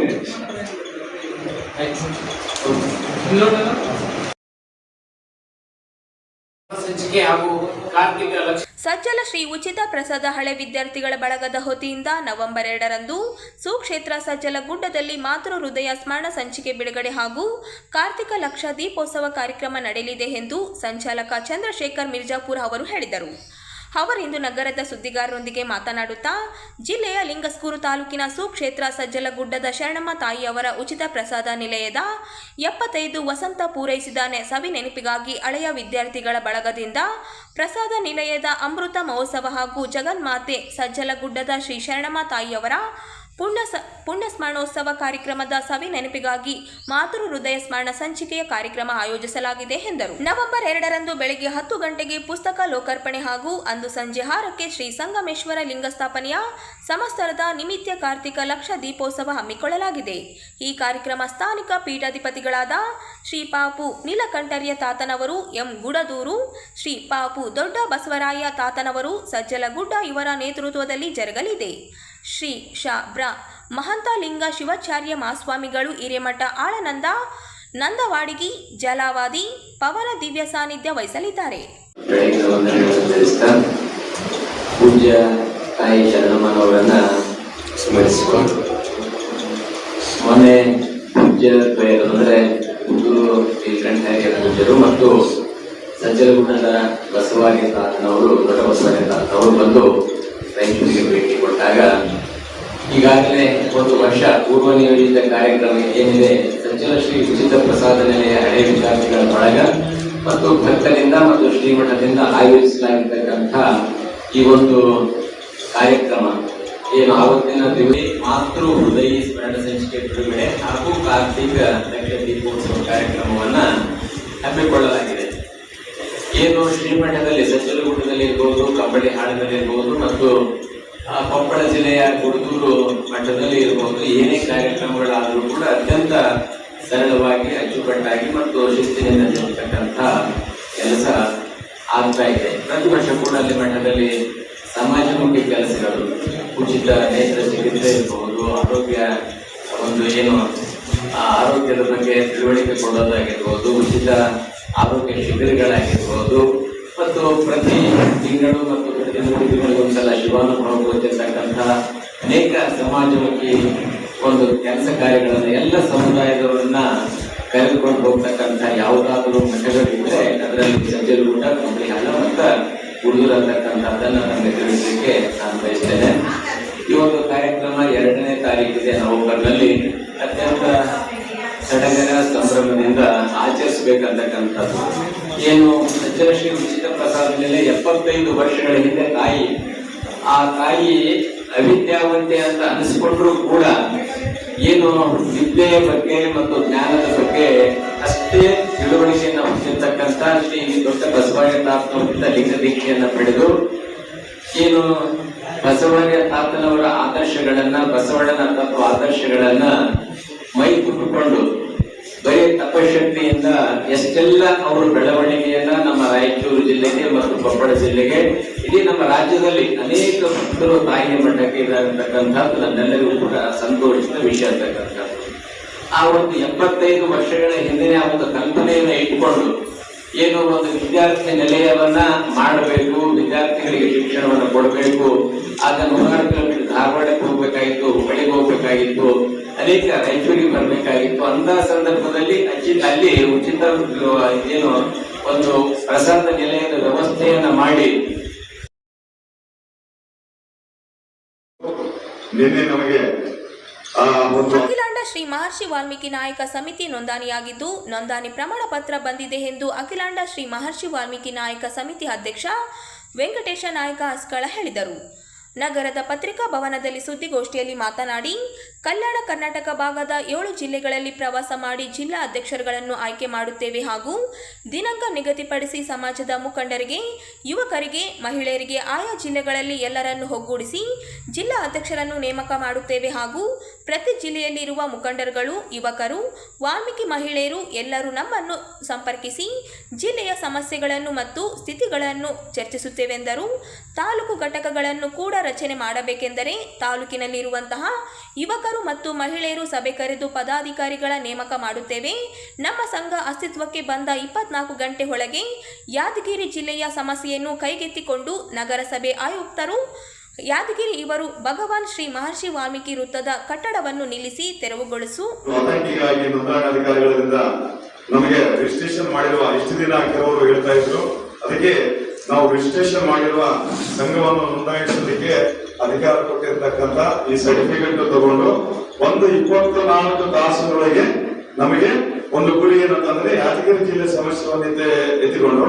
ಸಜ್ಜಲ ಶ್ರೀ ಉಚಿತ ಪ್ರಸಾದ ಹಳೆ ವಿದ್ಯಾರ್ಥಿಗಳ ಬಳಗದ ವತಿಯಿಂದ ನವೆಂಬರ್ 2ರಂದು ಸುಕ್ಷೇತ್ರ ಸಜ್ಜಲ ಗುಡ್ಡದಲ್ಲಿ ಮಾತೃ ಹೃದಯ ಸ್ಮರಣ ಸಂಚಿಕೆ ಬಿಡುಗಡೆ ಹಾಗೂ ಕಾರ್ತಿಕ ಲಕ್ಷ ದೀಪೋತ್ಸವ ಕಾರ್ಯಕ್ರಮ ನಡೆಯಲಿದೆ ಎಂದು ಸಂಚಾಲಕ ಚಂದ್ರಶೇಖರ್ ಮಿರ್ಜಾಪುರ ಅವರು ಹೇಳಿದರು. ಅವರಿಂದು ನಗರದ ಸುದ್ದಿಗಾರರೊಂದಿಗೆ ಮಾತನಾಡುತ್ತಾ, ಜಿಲ್ಲೆಯ ಲಿಂಗಸ್ಕೂರು ತಾಲೂಕಿನ ಸುಕ್ಷೇತ್ರ ಸಜ್ಜಲಗುಡ್ಡದ ಶರಣಮ್ಮ ತಾಯಿಯವರ ಉಚಿತ ಪ್ರಸಾದ ನಿಲಯದ 75 ವಸಂತ ಪೂರೈಸಿದ ಸವಿ ನೆನಪಿಗಾಗಿ ಹಳೆಯ ವಿದ್ಯಾರ್ಥಿಗಳ ಬಳಗದಿಂದ ಪ್ರಸಾದ ನಿಲಯದ ಅಮೃತ ಮಹೋತ್ಸವ ಹಾಗೂ ಜಗನ್ಮಾತೆ ಸಜ್ಜಲಗುಡ್ಡದ ಶ್ರೀ ಶರಣಮ್ಮ ತಾಯಿಯವರ ಪುಣ್ಯ ಸ್ಮರಣೋತ್ಸವ ಕಾರ್ಯಕ್ರಮದ ಸವಿ ನೆನಪಿಗಾಗಿ ಮಾತೃ ಹೃದಯ ಸ್ಮರಣ ಸಂಚಿಕೆಯ ಕಾರ್ಯಕ್ರಮ ಆಯೋಜಿಸಲಾಗಿದೆ ಎಂದರು. ನವೆಂಬರ್ 2ರಂದು ಬೆಳಗ್ಗೆ 10 ಗಂಟೆಗೆ ಪುಸ್ತಕ ಲೋಕಾರ್ಪಣೆ ಹಾಗೂ ಅಂದು ಸಂಜೆ 6ಕ್ಕೆ ಶ್ರೀ ಸಂಗಮೇಶ್ವರ ಲಿಂಗ ಸ್ಥಾಪನೆಯ ಸಂವತ್ಸರದ ನಿಮಿತ್ತ ಕಾರ್ತಿಕ ಲಕ್ಷ ದೀಪೋತ್ಸವ ಹಮ್ಮಿಕೊಳ್ಳಲಾಗಿದೆ. ಈ ಕಾರ್ಯಕ್ರಮ ಸ್ಥಾನಿಕ ಪೀಠಾಧಿಪತಿಗಳಾದ ಶ್ರೀ ಪಾಪು ನೀಲಕಂಠರ್ಯ ತಾತನವರು, ಎಂ ಗುಡದೂರು, ಶ್ರೀ ಪಾಪು ದೊಡ್ಡ ಬಸವರಾಯ ತಾತನವರು, ಸಜ್ಜಲಗುಡ್ಡ ಇವರ ನೇತೃತ್ವದಲ್ಲಿ ಜರುಗಲಿದೆ. ಶ್ರೀ ಬ್ರ ಮಹಂತಲಿಂಗ ಶಿವಾಚಾರ್ಯ ಮಹಾಸ್ವಾಮಿಗಳು, ಹಿರೇಮಠ ಆಳನಂದ, ನಂದವಾಡಿಗಿ, ಜಲಾವಾದಿ, ಪವನ ದಿವ್ಯ ಸಾನ್ನಿಧ್ಯ ವಹಿಸಲಿದ್ದಾರೆ.
ಪೂಜ್ಯ ತಾಯಿ ಶರಣಮ್ಮನವರನ್ನ ಸ್ಮರಿಸಿಕೊಂಡು ಮೊನ್ನೆ ಪೂಜ್ಯ ಅಂದರೆ ಪುತ್ತೂರು ನೀಲಕಂಠಯ್ಯ ಪೂಜ್ಯರು ಮತ್ತು ಸಜ್ಜಲಗುಡ್ಡದ ಬಸವಾದಿ ತಾತನವರು, ದೊಡ್ಡ ಬಸವಾದಿ ತಾತನವರು ಬಂದು ರೈತರಿಗೆ ಭೇಟಿ ಕೊಟ್ಟಾಗ ಈಗಾಗಲೇ 1 ವರ್ಷ ಪೂರ್ವ ನಿಯೋಜಿತ ಕಾರ್ಯಕ್ರಮ ಏನಿದೆ ಸಜ್ಜಲ ಶ್ರೀ ಉಚಿತ ಪ್ರಸಾದ ನಿಲಯ ಹಳೆ ವಿದ್ಯಾರ್ಥಿಗಳ ಬಳಗ ಮತ್ತು ಭಕ್ತರಿಂದ ಮತ್ತು ಶ್ರೀಮಠದಿಂದ ಆಯೋಜಿಸಲಾಗಿರ್ತಕ್ಕಂಥ ಈ ಒಂದು ಕಾರ್ಯಕ್ರಮ ಏನು ಆವತ್ತಿನ ದಿವಸ ಮಾತೃ ಹೃದಯ ಸ್ಮರಣ ಸಂಚಿಕೆ ಬಿಡುಗಡೆ ಹಾಗೂ ಕಾರ್ತಿಕ ಲಕ್ಷ ದೀಪೋತ್ಸವ ಕಾರ್ಯಕ್ರಮವನ್ನ ಹಮ್ಮಿಕೊಳ್ಳಲಾಗಿದೆ. ಏನು ಶ್ರೀಮಠದಲ್ಲಿ ಸಜ್ಜಲಗುಡ್ಡದಲ್ಲಿ ಇರ್ಬೋದು, ಕಂಬಳಿ ಹಾಳದಲ್ಲಿ ಇರ್ಬೋದು ಮತ್ತು ಕೊಪ್ಪಳ ಜಿಲ್ಲೆಯ ಗುಡದೂರು ಮಠದಲ್ಲಿ ಇರಬಹುದು, ಏನೇ ಕಾರ್ಯಕ್ರಮಗಳಾದರೂ ಕೂಡ ಅತ್ಯಂತ ಸರಳವಾಗಿ, ಅಚ್ಚುಕಟ್ಟಾಗಿ ಮತ್ತು ಶಿಸ್ತಿನಿಂದ ನಡೆಸತಕ್ಕಂಥ ಕೆಲಸ ಆಗ್ತಾ ಇದೆ. ಪ್ರತಿ ವರ್ಷ ಕೂಡ ಅಲ್ಲಿ ಮಠದಲ್ಲಿ ಸಮಾಜಮುಖಿ ಕೆಲಸಗಳು, ಉಚಿತ ನೇತ್ರ ಚಿಕಿತ್ಸೆ ಇರಬಹುದು, ಆರೋಗ್ಯ ಒಂದು ಏನು ಆರೋಗ್ಯದ ಬಗ್ಗೆ ತಿಳುವಳಿಕೆ ಕೊಡೋದಾಗಿರ್ಬೋದು, ಉಚಿತ ಆರೋಗ್ಯ ಶಿಬಿರಗಳಾಗಿರ್ಬೋದು ಮತ್ತು ಪ್ರತಿ ತಿಂಗಳು ಮತ್ತು ಪ್ರತಿ 3 ತಿಂಗಳಿಗೊಂದ್ಸಲ ಶಿವಾನುಭವ ಗೊತ್ತಿರ್ತಕ್ಕಂತಹ ಅನೇಕ ಸಮಾಜಮುಖಿ ಒಂದು ಕೆಲಸ ಕಾರ್ಯಗಳನ್ನು ಎಲ್ಲ ಸಮುದಾಯದವರನ್ನ ಕರೆದುಕೊಂಡು ಹೋಗ್ತಕ್ಕಂಥ ಯಾವುದಾದ್ರೂ ಮಠಗಳಿದ್ರೆ ಅದರಲ್ಲಿ ಸಜ್ಜಲಗುಡ್ಡ, ಕಂಬಳಿಹಾಳ ಮತ್ತು ಗುಡದೂರು ಅಂತಕ್ಕಂಥದ್ದನ್ನು ನಮಗೆ ತಿಳಿಸಲಿಕ್ಕೆ ನಾನು ಬಯಸ್ತೇನೆ. ಈ ಒಂದು ಕಾರ್ಯಕ್ರಮ 2ನೇ ತಾರೀಕಿದೆ ನವೆಂಬರ್ನಲ್ಲಿ ಅತ್ಯಂತ ಸಡಗರ ಸಂಭ್ರಮದಿಂದ ಆಚರಿಸಬೇಕಂತಕ್ಕಂಥದ್ದು. ಏನು ಸಜ್ಜಲ ಶ್ರೀ ಉಚಿತ ಪ್ರಸಾದ ಮೇಲೆ 75 ವರ್ಷಗಳ ಹಿಂದೆ ಆ ತಾಯಿ ಅವಿದ್ಯಾವಂತೆ ಅಂತ ಅನಿಸ್ಕೊಂಡ್ರು ಕೂಡ ಏನು ವಿದ್ಯೆಯ ಬಗ್ಗೆ ಮತ್ತು ಜ್ಞಾನದ ಬಗ್ಗೆ ಅಷ್ಟೇ ತಿಳುವಳಿಕೆಯನ್ನು ಹೊಂದಿರತಕ್ಕಂಥ ಶ್ರೀ ದೊಡ್ಡ ಬಸವರಾಯ ತಾತನವರಿಂದ ಲಿಂಗ ದೀಕ್ಷೆಯನ್ನ ಪಡೆದು ಏನು ಬಸವರಾಯ ತಾತನವರ ಆದರ್ಶಗಳನ್ನ, ಬಸವಣ್ಣನ ತತ್ವ ಆದರ್ಶಗಳನ್ನ ಮೈ ತುಂಬಿಕೊಂಡು ಬರೀ ತಪಶಕ್ತಿಯಿಂದ ಎಷ್ಟೆಲ್ಲ ಅವರು ಬೆಳವಣಿಗೆಯನ್ನ ನಮ್ಮ ರಾಯಚೂರು ಜಿಲ್ಲೆಗೆ ಮತ್ತು ಕೊಪ್ಪಳ ಜಿಲ್ಲೆಗೆ, ಇಡೀ ನಮ್ಮ ರಾಜ್ಯದಲ್ಲಿ ಅನೇಕ ಭಕ್ತರು ತಾಯಿಯ ಮಠಕ್ಕೆ ಇರತಕ್ಕಂಥದ್ದು ನನ್ನೆಲ್ಲರಿಗೂ ಕೂಡ ಸಂತೋಷದ ವಿಷಯ ಅಂತಕ್ಕಂಥದ್ದು. ಆ ಒಂದು 75 ವರ್ಷಗಳ ಹಿಂದಿನ ಒಂದು ಕಲ್ಪನೆಯನ್ನು ಇಟ್ಟುಕೊಂಡು ಏನು ಒಂದು ವಿದ್ಯಾರ್ಥಿ ನಿಲಯವನ್ನ ಮಾಡಬೇಕು, ವಿದ್ಯಾರ್ಥಿಗಳಿಗೆ ಶಿಕ್ಷಣವನ್ನು ಕೊಡಬೇಕು, ಆಗ 100 ಕಿಲೋಮೀಟರ್ ಧಾರವಾಡಕ್ಕೆ ಹೋಗ್ಬೇಕಾಗಿತ್ತು, ಹುಬ್ಬಳ್ಳಿಗೆ ಹೋಗ್ಬೇಕಾಗಿತ್ತು, ಅನೇಕ ರಾಯಚೂರಿಗೆ ಬರಬೇಕಾಗಿತ್ತು. ಅಂತ ಸಂದರ್ಭದಲ್ಲಿ ಅಲ್ಲಿ ಉಚಿತ ಏನು ಒಂದು ಪ್ರಸಾದ ನಿಲಯದ ವ್ಯವಸ್ಥೆಯನ್ನ ಮಾಡಿ
ನಿನ್ನೆ ನಮಗೆ
ಅಖಿಲಾಂಡ ಶ್ರೀ ಮಹರ್ಷಿ ವಾಲ್ಮೀಕಿ ನಾಯಕ ಸಮಿತಿ ನೋಂದಣಿಯಾಗಿದ್ದು ನೋಂದಣಿ ಪ್ರಮಾಣ ಪತ್ರ ಬಂದಿದೆ ಎಂದು ಅಖಿಲಾಂಡ ಶ್ರೀ ಮಹರ್ಷಿ ವಾಲ್ಮೀಕಿ ನಾಯಕ ಸಮಿತಿ ಅಧ್ಯಕ್ಷ ವೆಂಕಟೇಶ ನಾಯಕ ಹಸ್ಕಳ ಹೇಳಿದರು. ನಗರದ ಪತ್ರಿಕಾ ಭವನದಲ್ಲಿ ಸುದ್ದಿಗೋಷ್ಠಿಯಲ್ಲಿ ಮಾತನಾಡಿ, ಕಲ್ಯಾಣ ಕರ್ನಾಟಕ ಭಾಗದ 7 ಜಿಲ್ಲೆಗಳಲ್ಲಿ ಪ್ರವಾಸ ಮಾಡಿ ಜಿಲ್ಲಾ ಅಧ್ಯಕ್ಷರುಗಳನ್ನು ಆಯ್ಕೆ ಮಾಡುತ್ತೇವೆ ಹಾಗೂ ದಿನಾಂಕ ನಿಗದಿಪಡಿಸಿ ಸಮಾಜದ ಮುಖಂಡರಿಗೆ, ಯುವಕರಿಗೆ, ಮಹಿಳೆಯರಿಗೆ ಆಯಾ ಜಿಲ್ಲೆಗಳಲ್ಲಿ ಎಲ್ಲರನ್ನು ಒಗ್ಗೂಡಿಸಿ ಜಿಲ್ಲಾ ಅಧ್ಯಕ್ಷರನ್ನು ನೇಮಕ ಮಾಡುತ್ತೇವೆ ಹಾಗೂ ಪ್ರತಿ ಜಿಲ್ಲೆಯಲ್ಲಿರುವ ಮುಖಂಡರುಗಳು, ಯುವಕರು, ವಾಲ್ಮೀಕಿ ಮಹಿಳೆಯರು ಎಲ್ಲರೂ ನಮ್ಮನ್ನು ಸಂಪರ್ಕಿಸಿ ಜಿಲ್ಲೆಯ ಸಮಸ್ಯೆಗಳನ್ನು ಮತ್ತು ಸ್ಥಿತಿಗಳನ್ನು ಚರ್ಚಿಸುತ್ತೇವೆಂದರು. ತಾಲೂಕು ಘಟಕಗಳನ್ನು ಕೂಡ ರಚನೆ ಮಾಡಬೇಕೆಂದರೆ ತಾಲೂಕಿನಲ್ಲಿರುವಂತಹ ಯುವಕರು ಮತ್ತು ಮಹಿಳೆಯರು ಸಭೆ ಕರೆದು ಪದಾಧಿಕಾರಿಗಳ ನೇಮಕ ಮಾಡುತ್ತೇವೆ. ನಮ್ಮ ಸಂಘ ಅಸ್ತಿತ್ವಕ್ಕೆ ಬಂದ 24 ಗಂಟೆ ಒಳಗೆ ಯಾದಗಿರಿ ಜಿಲ್ಲೆಯ ಸಮಸ್ಯೆಯನ್ನು ಕೈಗೆತ್ತಿಕೊಂಡು ನಗರಸಭೆ ಆಯುಕ್ತರು ಯಾದಗಿರಿ ಇವರು ಭಗವಾನ್ ಶ್ರೀ ಮಹರ್ಷಿ ವಾಲ್ಮೀಕಿ ವೃತ್ತದ ಕಟ್ಟಡವನ್ನು ನಿಲ್ಲಿಸಿ ತೆರವುಗೊಳಿಸು
ಅಧಿಕಾರಿಗಳಿಂದ ನಮಗೆ ರಿಜಿಸ್ಟ್ರೇಷನ್ ಮಾಡಿರುವ ಇಷ್ಟು ದಿನ ಕೆಲವರು ಹೇಳ್ತಾ ಇದ್ರು. ಅದಕ್ಕೆ ನಾವು ರಿಜಿಸ್ಟ್ರೇಷನ್ ಮಾಡಿರುವ ಸಂಘವನ್ನು ನೋಂದಾಯಿಸಲಿಕ್ಕೆ ಅಧಿಕಾರ ಕೊಟ್ಟಿರ್ತಕ್ಕಂಥ ಈ ಸರ್ಟಿಫಿಕೇಟ್ ತಗೊಂಡು 24 ತಾಸಿನೊಳಗೆ ನಮಗೆ ಒಂದು ಗುರಿ ಏನಂತಂದ್ರೆ ಯಾದಗಿರಿ ಜಿಲ್ಲೆ ಸಮಸ್ಯೆಯನ್ನು ಎತ್ತಿಕೊಂಡು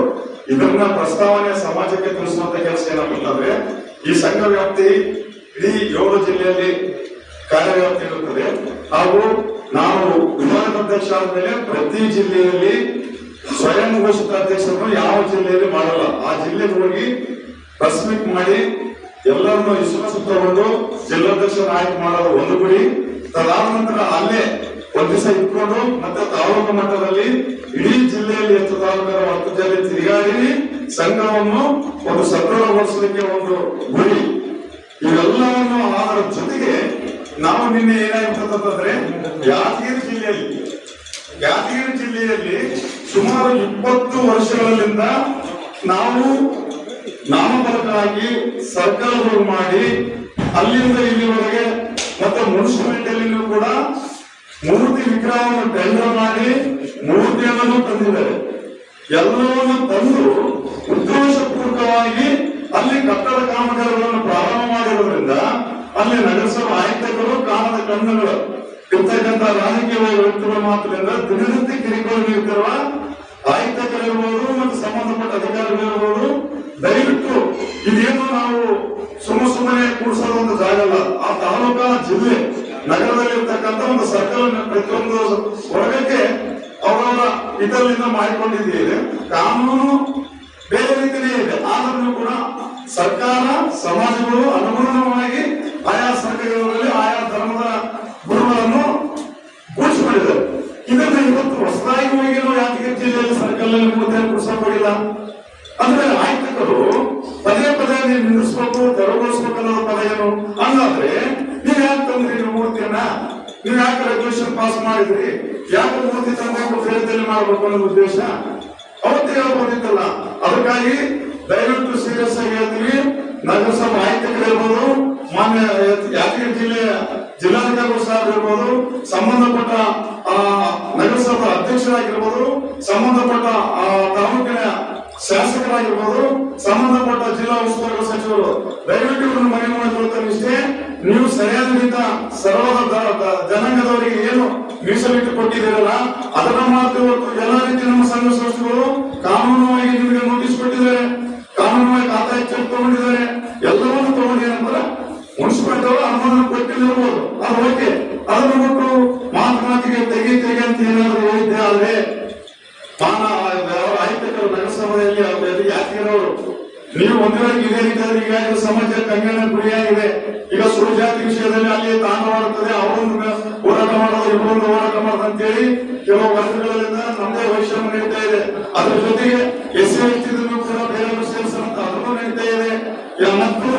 ಇದನ್ನ ಪ್ರಸ್ತಾವನೆ ಸಮಾಜಕ್ಕೆ ತಿಳಿಸುವಂತ ಕೆಲಸ ಏನಂತಂದ್ರೆ ಈ ಸಂಘ ವ್ಯಾಪ್ತಿ ಇಡೀ 7 ಜಿಲ್ಲೆಯಲ್ಲಿ ಕಾರ್ಯವ್ಯಾಪ್ತಿ ಇರುತ್ತದೆ. ಹಾಗೂ ನಾವು ವಿಭಾಗದ ಅಧ್ಯಕ್ಷ ಆದ್ಮೇಲೆ ಪ್ರತಿ ಜಿಲ್ಲೆಯಲ್ಲಿ ಸ್ವಯಂ ಘೋಷಿತ ಅಧ್ಯಕ್ಷರನ್ನು ಯಾವ ಜಿಲ್ಲೆಯಲ್ಲಿ ಮಾಡಲ್ಲ. ಆ ಜಿಲ್ಲೆಗೆ ಹೋಗಿ ಪ್ರೆಸ್ ಮೀಟ್ ಮಾಡಿ ಎಲ್ಲರನ್ನು ವಿಶ್ವಾಸ ತಗೊಂಡು ಜಿಲ್ಲಾಧ್ಯಕ್ಷರ ಆಯ್ಕೆ ಮಾಡೋದು ಒಂದು ಗುರಿ. ತದಾದ ನಂತರ ಅಲ್ಲೇ ಒಂದ್ ದಿವಸ ಇಟ್ಕೊಂಡು ಮತ್ತೆ ತಾಲೂಕು ಮಟ್ಟದಲ್ಲಿ ಇಡೀ ಜಿಲ್ಲೆಯಲ್ಲಿ ಎಷ್ಟು ತಾಲೂಕರ 10 ಜಿಲ್ಲೆ ತಿರುಗಾಡಿ ಸಂಘವನ್ನು ಒಂದು ಸದೃಢಗೊಳಿಸಲಿಕ್ಕೆ ಒಂದು ಗುರಿ. ಇವೆಲ್ಲವನ್ನು ಅದರ ಜೊತೆಗೆ ನಾವು ನಿನ್ನೆ ಏನಾಗಿರ್ತದಂದ್ರೆ ಯಾದಗಿರಿ ಜಿಲ್ಲೆಯಲ್ಲಿ ಸುಮಾರು 20 ವರ್ಷಗಳಿಂದ ನಾವು ನಾಮಫಲಕವಾಗಿ ಸರ್ಕಾರಗಳು ಮಾಡಿ ಅಲ್ಲಿಂದ ಇಲ್ಲಿವರೆಗೆ ಮತ್ತೆ ಮುನ್ಸಿಪಾಲಿಟಿಯಲ್ಲಿಯೂ ಕೂಡ ಮೂರ್ತಿ ವಿಗ್ರಹವನ್ನು ಟೆಂಡರ್ ಮಾಡಿ ಮೂರ್ತಿಯನ್ನು ತಂದಿದ್ದಾರೆ. ಎಲ್ಲವನ್ನು ತಂದು ಉದ್ದೇಶಪೂರ್ವಕವಾಗಿ ಅಲ್ಲಿ ಕಟ್ಟಡ ಕಾಮಗಾರಿಗಳನ್ನು ಪ್ರಾರಂಭ ಮಾಡಿರೋದ್ರಿಂದ ಅಲ್ಲಿ ನಗರಸಭಾ ಆಯುಕ್ತರು ಕಾಣದ ಕಣ್ಣುಗಳು ಇರ್ತಕ್ಕಂಥ ರಾಜಕೀಯ ವ್ಯಕ್ತಿಗಳ ಮಾತ್ರದಿಂದ ದಿನನಿತ್ಯ ಕಿರಿಕಿರಿ ನೀಡ್ತಿರುವ ಆಯುಕ್ತರಿರ್ಬೋದು ಮತ್ತು ಸಂಬಂಧಪಟ್ಟ ಅಧಿಕಾರಿಗಳಿರ್ಬೋದು, ದಯವಿಟ್ಟು ಇದೇನು ನಾವು ಸುಮ್ಮನೆ ಕೂಡಿಸೋದು ಒಂದು ಜಾಗ ಅಲ್ಲ. ಆ ತಾಲೂಕಾ ಜಿಲ್ಲೆ ನಗರದಲ್ಲಿ ಇರ್ತಕ್ಕಂಥ ಒಂದು ಸರ್ಕಲ್ ಪ್ರತಿಯೊಂದು ವರ್ಗಕ್ಕೆ ಅವರವರ ಇದರಿಂದ ಮಾಡಿಕೊಂಡಿದ್ದೇವೆ. ಕಾನೂನು ಬೇರೆ ರೀತಿಯೇ ಇದೆ. ಆದ್ರೂ ಕೂಡ ಸರ್ಕಾರ ಸಮಾಜಗಳು ಅನುಗುಣವಾಗಿ ಆಯಾ ಸರ್ಕಾರಗಳಲ್ಲಿ ಆಯಾ ಧರ್ಮದ ಗುರುಗಳನ್ನು ಕೂಡಿಸಿಕೊಂಡಿದ್ದಾರೆ. ಇದನ್ನ ಇವತ್ತು ಹೊಸದಾಗಿ ಹೋಗಿ ಯಾದಗಿರಿ ಜಿಲ್ಲೆಯಲ್ಲಿ ಸರ್ಕಲ್ ಮೂರ್ತಿಯನ್ನು ಕೂಡಿಸೋದಿಲ್ಲ ಅಂದ್ರೆ ಆಯುಕ್ತರು ಪದೇ ನೀವು ನಿಲ್ಲಿಸ್ಬೇಕು, ತೆರವುಗೊಳಿಸ್ಬೇಕು ಅನ್ನೋದು ಪದ ಏನು? ಹಂಗಾದ್ರೆ ನೀವ್ ಯಾಕೆ ತಂದ್ರಿ ನೀವು ಮೂರ್ತಿಯನ್ನ? ನೀವ್ ಯಾಕೆ ರೆಗ್ಯುಲೇಷನ್ ಪಾಸ್ ಮಾಡಿದ್ರಿ? ಯಾಕೆ ಮೂರ್ತಿ ತಂದು ಫೇರದಲ್ಲಿ ಮಾಡಬೇಕು ಅನ್ನೋ ಉದ್ದೇಶ ಅವತ್ತೇ ಹೇಳ್ಬೋದಿತ್ತಲ್ಲ. ಅದಕ್ಕಾಗಿ ದಯವಿಟ್ಟು ಸೀರಿಯಸ್ ಆಗಿ ಹೇಳ್ತೀವಿ. ನಗರಸಭಾ ಆಯುಕ್ತರಿರ್ಬೋದು, ಮಾನ್ಯ ಯಾದಗಿರಿ ಜಿಲ್ಲೆಯ ಜಿಲ್ಲಾಧಿಕಾರಿಗಳು ಸಾಹೇಬ್ ಇರ್ಬೋದು, ಸಂಬಂಧಪಟ್ಟ ನಗರಸಭಾ ಅಧ್ಯಕ್ಷರಾಗಿರ್ಬೋದು, ಸಂಬಂಧಪಟ್ಟ ತಾಲೂಕಿನ ಶಾಸಕರಾಗಿರ್ಬೋದು, ಸಂಬಂಧಪಟ್ಟ ಜಿಲ್ಲಾ ಉಸ್ತುವಾರಿ ಸಚಿವರು, ದಯವಿಟ್ಟು ಇವ್ರನ್ನ ಮನೆ ಮಾಡಿಕೊಳ್ತಾರೆ ಇಷ್ಟೇ. ನೀವು ಸರಿಯಾದ ರೀತಿಯ ಸರ್ವದ ಜನಾಂಗದವರಿಗೆ ಏನು ಮೀಸಲಿಟ್ಟು ಕೊಟ್ಟಿದ್ದೀರಲ್ಲ ಅದನ್ನ ಮಾತ್ರ ಎಲ್ಲ ರೀತಿ ನಮ್ಮ ಸಂಘ ಸಂಸ್ಥೆಗಳು ಕಾನೂನುವಾಗಿ ನಿಮಗೆ ನೋಟಿಸ್ ಕೊಟ್ಟಿದ್ದಾರೆ, ಕಾನೂನುವಾಗಿ ಖಾತಾ ಚೆಕ್ ತಗೊಂಡಿದ್ದಾರೆ. ಎಲ್ಲವನ್ನು ತಗೊಂಡಿದ್ದಾರೆ. ಮುನ್ಸಿಪಾಲಿಟಿ ಅವರು ಅನುಮೋದನೆ ಕೊಟ್ಟಿರ್ಬೋದು, ಅದು ಓಕೆ. ಅದನ್ನು ಬಿಟ್ಟು ಮಾತಿಗೆ ತೆಗಿ ಅಂತ ಏನಾದ್ರು ಹೇಳಿದ್ದೆ ಆದ್ರೆ ಆಯುಕ್ತರು ನಗರಸಭೆಯಲ್ಲಿ ಯಾದಗಿರವರು ನೀವು ಒಂದರಲ್ಲಿ ಇದೇ ರೀತಿಯಾದ್ರೆ ಈಗಾಗಲೇ ಸಮಾಜ ಕಂಗಣ ಗುರಿಯಾಗಿದೆ. ಈಗ ಸುಳ್ಳು ಜಾತಿ ವಿಷಯದಲ್ಲಿ ಅಲ್ಲಿ ತಾಂಡವಾಡುತ್ತದೆ, ಅವರೊಂದು ಹೋರಾಟ ಮಾಡೋದು, ಇವರೊಂದು ಹೋರಾಟ ಮಾಡೋದು ಅಂತೇಳಿ ಕೆಲವು ವರ್ಗಗಳಿಂದ ನಮ್ಮದೇ ವೈಷಮ್ಯ ನಡೀತಾ ಇದೆ. ಅದ್ರ ಜೊತೆಗೆ SC ಕೂಡ ಬೇರೆ ಸೇರಿಸುವಂತ ಅದನ್ನು ನಡೀತಾ ಇದೆ. ಮತ್ತು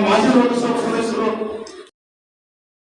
ಮಾಜಿ ಲೋಕಸಭಾ